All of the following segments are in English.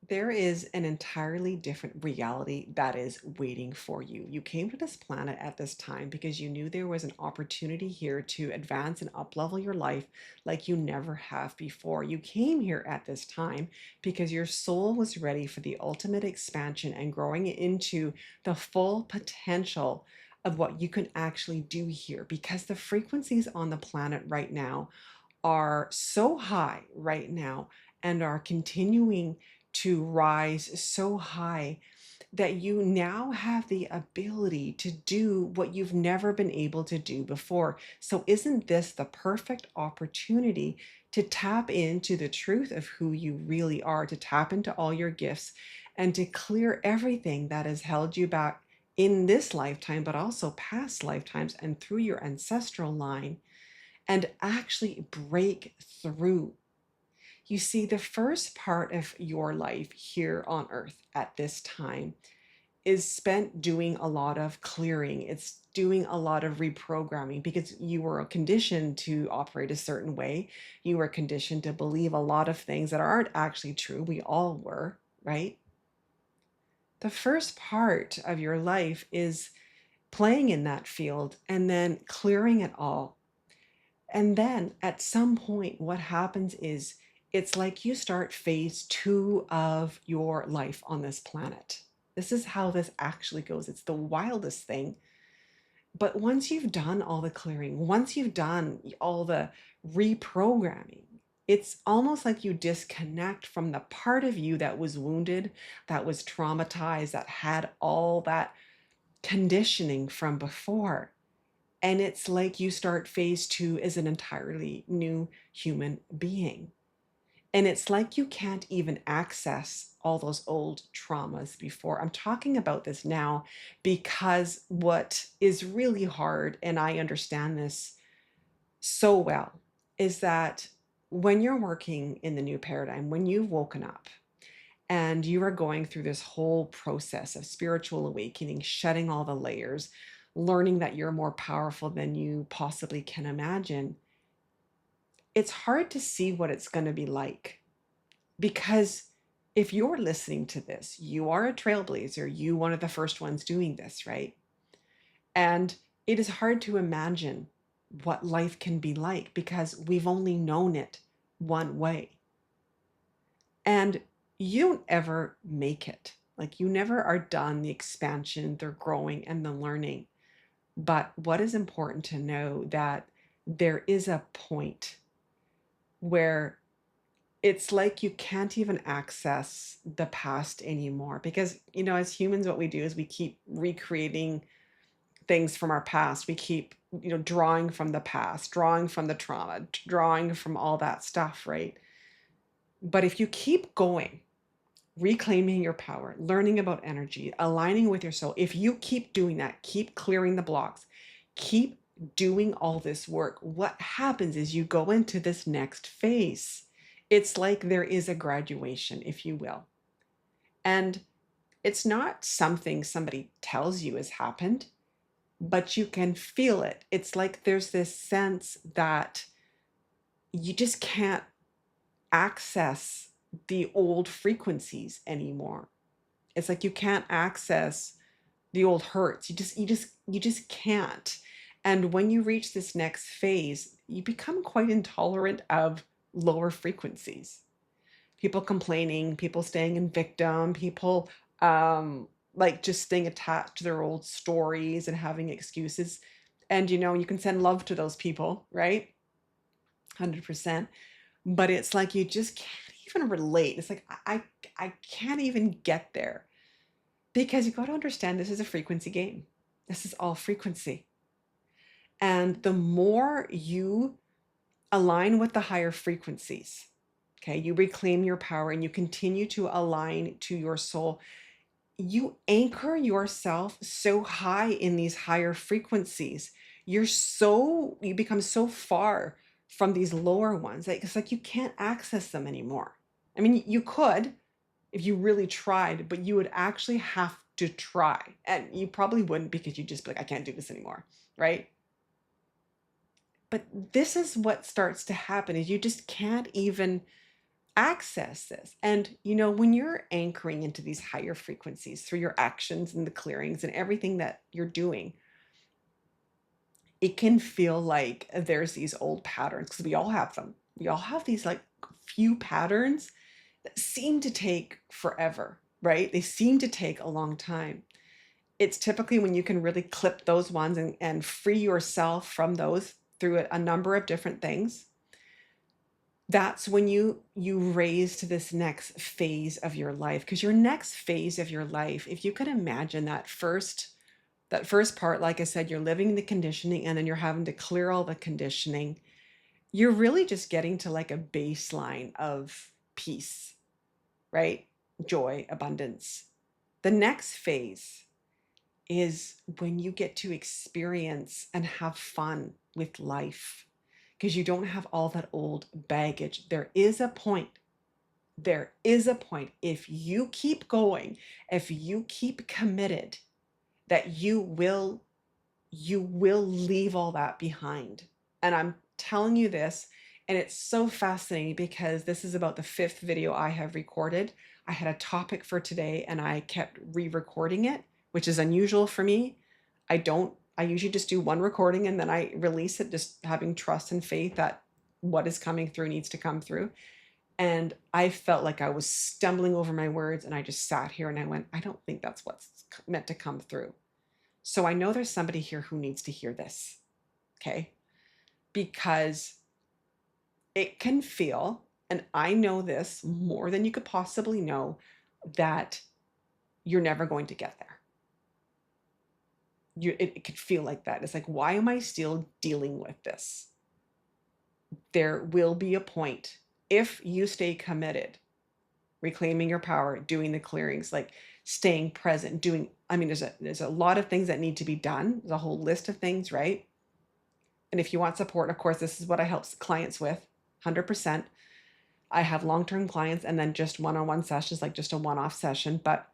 There is an entirely different reality that is waiting for you. You came to this planet at this time because you knew there was an opportunity here to advance and uplevel your life like you never have before. You came here at this time because your soul was ready for the ultimate expansion and growing into the full potential of what you can actually do here because the frequencies on the planet right now are so high right now and are continuing to rise so high that you now have the ability to do what you've never been able to do before. So, isn't this the perfect opportunity to tap into the truth of who you really are, to tap into all your gifts, and to clear everything that has held you back in this lifetime, but also past lifetimes and through your ancestral line? And actually break through. You see, the first part of your life here on earth at this time is spent doing a lot of clearing. It's doing a lot of reprogramming because you were conditioned to operate a certain way. You were conditioned to believe a lot of things that aren't actually true. We all were, right? The first part of your life is playing in that field and then clearing it all. And then at some point, what happens is it's like you start phase two of your life on this planet. This is how this actually goes. It's the wildest thing. But once you've done all the clearing, once you've done all the reprogramming, it's almost like you disconnect from the part of you that was wounded, that was traumatized, that had all that conditioning from before. And it's like you start phase two as an entirely new human being. And it's like you can't even access all those old traumas before. I'm talking about this now because what is really hard, and I understand this so well, is that when you're working in the new paradigm, when you've woken up and you are going through this whole process of spiritual awakening, shedding all the layers, learning that you're more powerful than you possibly can imagine, it's hard to see what it's going to be like. Because if you're listening to this, you are a trailblazer, you one of the first ones doing this, right? And it is hard to imagine what life can be like because we've only known it one way. And you don't ever make it. Like you never are done the expansion, the growing, and the learning. But what is important to know that there is a point where it's like you can't even access the past anymore because as humans what we do is we keep recreating things from our past. We keep drawing from the past, drawing from the trauma, drawing from all that stuff, right? But if you keep going, reclaiming your power, learning about energy, aligning with your soul, if you keep doing that, keep clearing the blocks, keep doing all this work, what happens is you go into this next phase. It's like there is a graduation, if you will. And it's not something somebody tells you has happened, but you can feel it. It's like there's this sense that you just can't access the old frequencies anymore. It's like you can't access the old hurts. You just can't. And when you reach this next phase, you become quite intolerant of lower frequencies. People complaining, people staying in victim, people like just staying attached to their old stories and having excuses. And you can send love to those people, right? 100%. But it's like you just can't even relate. It's like I can't even get there. Because you got to understand this is a frequency game. This is all frequency. And the more you align with the higher frequencies, okay, you reclaim your power and you continue to align to your soul, you anchor yourself so high in these higher frequencies. You become so far from these lower ones. Like it's like you can't access them anymore. I mean, you could, if you really tried, but you would actually have to try. And you probably wouldn't because you'd just be like, I can't do this anymore, right? But this is what starts to happen is you just can't even access this. And, when you're anchoring into these higher frequencies through your actions and the clearings and everything that you're doing, it can feel like there's these old patterns because we all have them. We all have these like few patterns that seem to take forever, right? They seem to take a long time. It's typically when you can really clip those ones and free yourself from those through a number of different things. That's when you raise to this next phase of your life, because your next phase of your life, if you could imagine that first part, like I said, you're living the conditioning and then you're having to clear all the conditioning. You're really just getting to like a baseline of peace, right? Joy, abundance. The next phase is when you get to experience and have fun with life because you don't have all that old baggage. There is a point if you keep going, if you keep committed, that you will leave all that behind. And I'm telling you this, and it's so fascinating because this is about the fifth video I have recorded. I had a topic for today and I kept re-recording it, which is unusual for me. I usually just do one recording and then I release it, just having trust and faith that what is coming through needs to come through. And I felt like I was stumbling over my words and I just sat here and I went, I don't think that's what's meant to come through. So I know there's somebody here who needs to hear this, okay? Because it can feel, and I know this more than you could possibly know, that you're never going to get there. It could feel like that. It's like, why am I still dealing with this? There will be a point if you stay committed, reclaiming your power, doing the clearings, like staying present, there's a lot of things that need to be done. There's a whole list of things, right? And if you want support, of course, this is what I help clients with, 100%. I have long-term clients and then just one-on-one sessions, like just a one-off session. But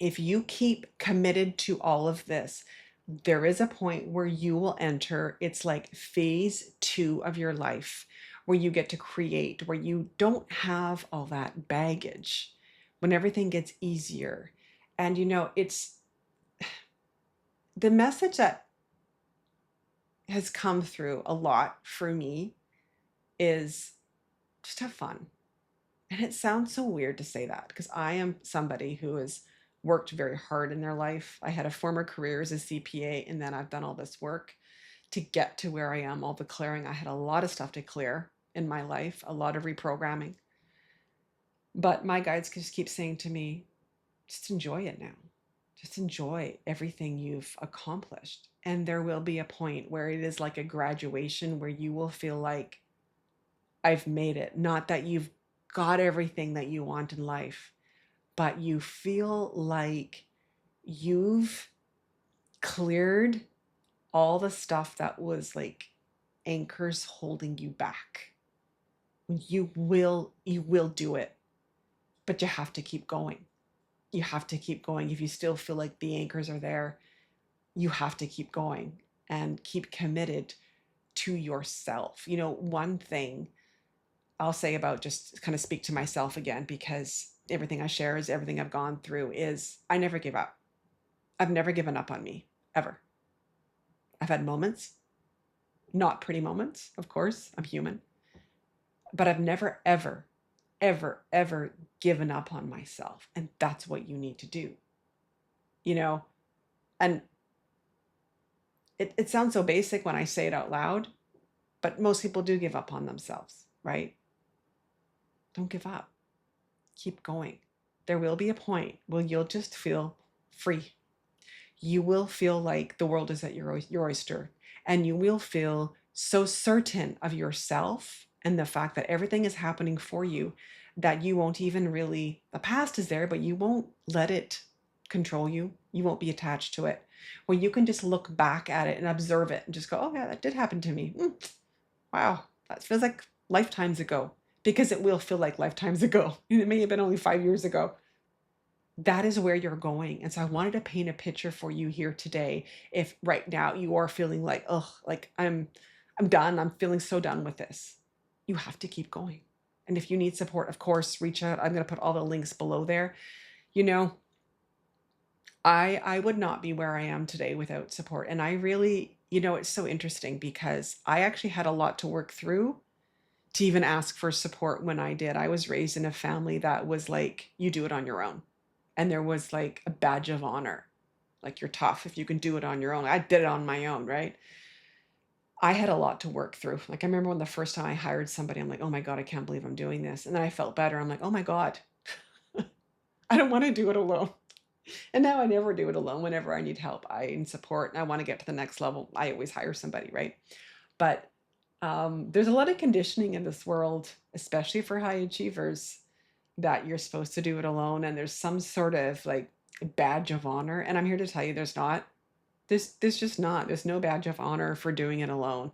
if you keep committed to all of this, there is a point where you will enter, it's like phase 2 of your life, where you get to create, where you don't have all that baggage, when everything gets easier. And it's the message that has come through a lot for me is just have fun. And it sounds so weird to say that because I am somebody who has worked very hard in their life. I had a former career as a CPA, and then I've done all this work to get to where I am, all the clearing. I had a lot of stuff to clear in my life, a lot of reprogramming. But my guides just keep saying to me, just enjoy it now. Just enjoy everything you've accomplished. And there will be a point where it is like a graduation where you will feel like, I've made it. Not that you've got everything that you want in life, but you feel like you've cleared all the stuff that was like anchors holding you back. You will do it, but you have to keep going. You have to keep going. If you still feel like the anchors are there, you have to keep going and keep committed to yourself. One thing I'll say about, just kind of speak to myself again, because everything I share is everything I've gone through, is I never give up. I've never given up on me, ever. I've had moments, not pretty moments, of course, I'm human, but I've never, ever, ever, ever given up on myself. And that's what you need to do, and it sounds so basic when I say it out loud, but most people do give up on themselves, right? Don't give up. Keep going. There will be a point where you'll just feel free. You will feel like the world is at your oyster, and you will feel so certain of yourself and the fact that everything is happening for you that you won't even really, the past is there, but you won't let it control you. You won't be attached to it. Where you can just look back at it and observe it and just go, oh yeah, that did happen to me. Wow, that feels like lifetimes ago. Because it will feel like lifetimes ago. It may have been only 5 years ago. That is where you're going. And so I wanted to paint a picture for you here today. If right now you are feeling like, oh, like I'm done. I'm feeling so done with this. You have to keep going. And if you need support, of course, reach out. I'm going to put all the links below there. You know, I would not be where I am today without support. And I really, it's so interesting because I actually had a lot to work through to even ask for support when I did. I was raised in a family that was like, you do it on your own. And there was like a badge of honor. Like you're tough if you can do it on your own. I did it on my own, right? I had a lot to work through. Like I remember when the first time I hired somebody, I'm like, oh my God, I can't believe I'm doing this. And then I felt better. I'm like, oh my God, I don't want to do it alone. And now I never do it alone. Whenever I need help, I need support and I want to get to the next level, I always hire somebody, right? But there's a lot of conditioning in this world, especially for high achievers, that you're supposed to do it alone. And there's some sort of like badge of honor. And I'm here to tell you there's not. There's just not. There's no badge of honor for doing it alone.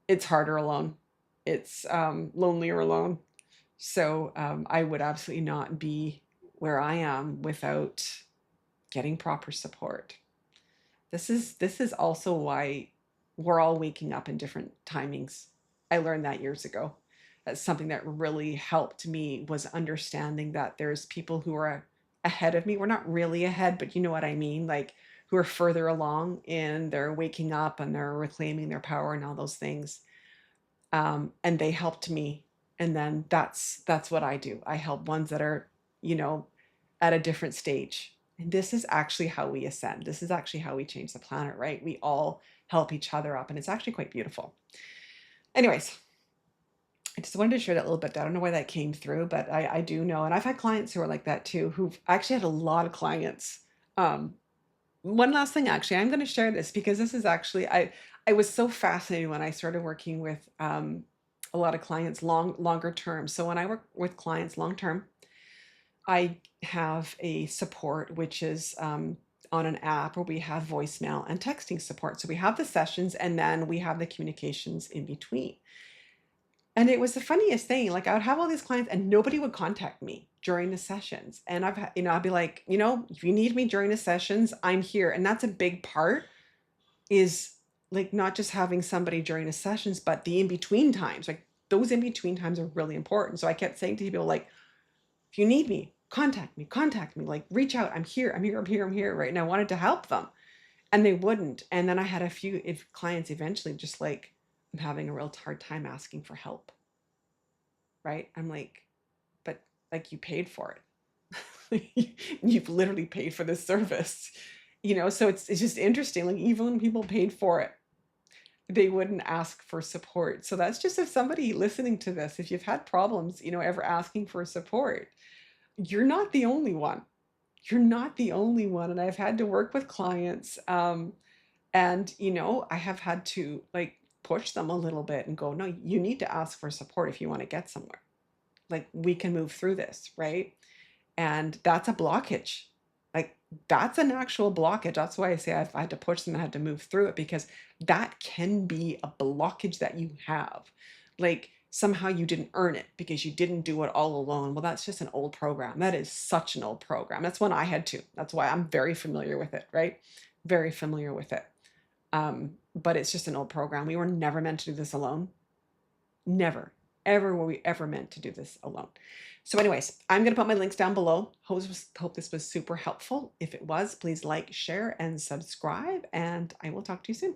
It's harder alone. It's lonelier alone. So I would absolutely not be where I am without getting proper support. This is also why we're all waking up in different timings. I learned that years ago. That's something that really helped me was understanding that there's people who are ahead of me. We're not really ahead, but you know what I mean, like who are further along in their waking up and they're reclaiming their power and all those things. And they helped me. And then that's what I do. I help ones that are, you know, at a different stage. And this is actually how we ascend. This is actually how we change the planet, right? We all help each other up, and it's actually quite beautiful. Anyways, I just wanted to share that a little bit. I don't know why that came through, but I do know, and I've had clients who are like that too, who've actually had a lot of clients. One last thing, actually, I'm going to share this because this is actually I was so fascinated when I started working with a lot of clients longer term. So when I work with clients long term, I have a support which is on an app where we have voicemail and texting support. So we have the sessions and then we have the communications in between. And it was the funniest thing. Like I would have all these clients and nobody would contact me during the sessions. And I'd be like, if you need me during the sessions, I'm here. And that's a big part is like not just having somebody during the sessions, but the in-between times. Like those in-between times are really important. So I kept saying to people like, if you need me, contact me, like reach out. I'm here, right? And I wanted to help them and they wouldn't. And then I had a few clients eventually just like, I'm having a real hard time asking for help. Right? I'm like, but like you paid for it. You've literally paid for this service. So it's just interesting. Like even when people paid for it, they wouldn't ask for support. So that's just if somebody listening to this, if you've had problems, ever asking for support, you're not the only one. You're not the only one. And I've had to work with clients. And, I have had to like push them a little bit and go, no, you need to ask for support if you want to get somewhere. Like we can move through this, right? And that's a blockage. Like that's an actual blockage. That's why I say I had to push them and had to move through it because that can be a blockage that you have. Like somehow you didn't earn it because you didn't do it all alone. Well, that's just an old program. That is such an old program. That's one I had to. That's why I'm very familiar with it, right? Very familiar with it. But it's just an old program. We were never meant to do this alone. Never, ever were we ever meant to do this alone. So anyways, I'm going to put my links down below. Hope this was super helpful. If it was, please like, share, and subscribe, and I will talk to you soon.